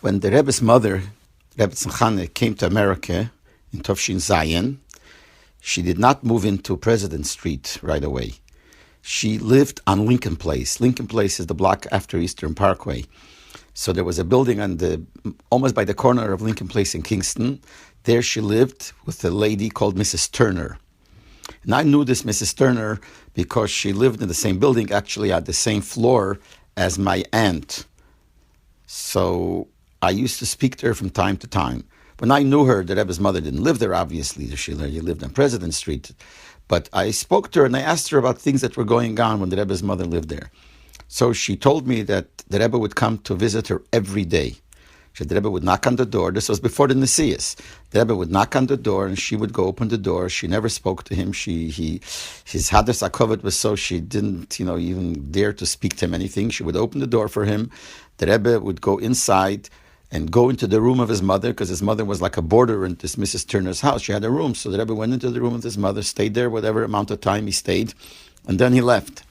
When the Rebbe's mother, Rebbe Tzimchane, came to America in Tovshin Zion, she did not move into President Street right away. She lived on Lincoln Place. Lincoln Place is the block after Eastern Parkway. So there was a building almost by the corner of Lincoln Place in Kingston. There she lived with a lady called Mrs. Turner. And I knew this Mrs. Turner because she lived in the same building, actually at the same floor as my aunt. So I used to speak to her from time to time. When I knew her, the Rebbe's mother didn't live there, obviously. She lived on President Street. But I spoke to her and I asked her about things that were going on when the Rebbe's mother lived there. So she told me that the Rebbe would come to visit her every day. The Rebbe would knock on the door. This was before the Nesius. The Rebbe would knock on the door and she would go open the door. She never spoke to him. His Hadas HaKovod was so she didn't, even dare to speak to him anything. She would open the door for him. The Rebbe would go inside and go into the room of his mother, because his mother was like a boarder in this Mrs. Turner's house. She had a room. So the Rebbe went into the room of his mother, stayed there whatever amount of time he stayed, and then he left.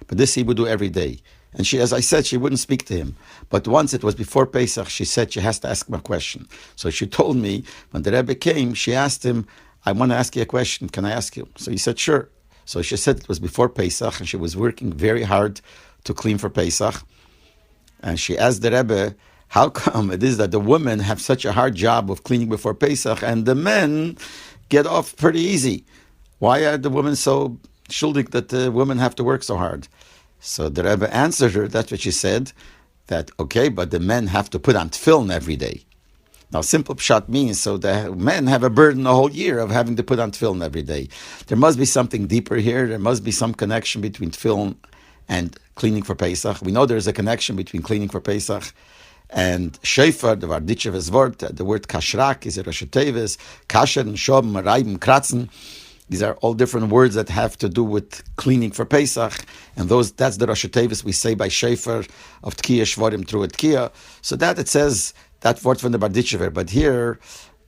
But this he would do every day. And she, as I said, she wouldn't speak to him. But once it was before Pesach, she said she has to ask him a question. So she told me, when the Rebbe came, she asked him, I want to ask you a question. Can I ask you? So he said, sure. So she said it was before Pesach, and she was working very hard to clean for Pesach. And she asked the Rebbe, how come it is that the women have such a hard job of cleaning before Pesach and the men get off pretty easy? Why are the women so schuldig that the women have to work so hard? So the Rebbe answered her, that's what she said, that, okay, but the men have to put on tefillin every day. Now, simple pshat means, so the men have a burden the whole year of having to put on tefillin every day. There must be something deeper here. There must be some connection between tefillin and cleaning for Pesach. We know there's a connection between cleaning for Pesach and shofar, the varditcheves word, the word kashrak is a Rosh Tevis, kasher and shom, raim, kratzen. These are all different words that have to do with cleaning for Pesach, and that's the Rosh Tevis we say by shofar of Tkiya Shvorim through a Tkiya. So that it says that word from the varditchever. But here,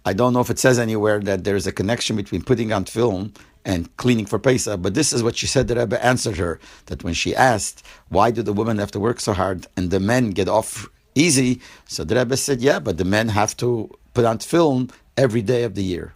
I don't know if it says anywhere that there is a connection between putting on tefillin and cleaning for Pesach, but this is what she said. The Rebbe answered her, that when she asked, why do the women have to work so hard and the men get off easy? So the Rebbe said, yeah, but the men have to put on tefillin every day of the year.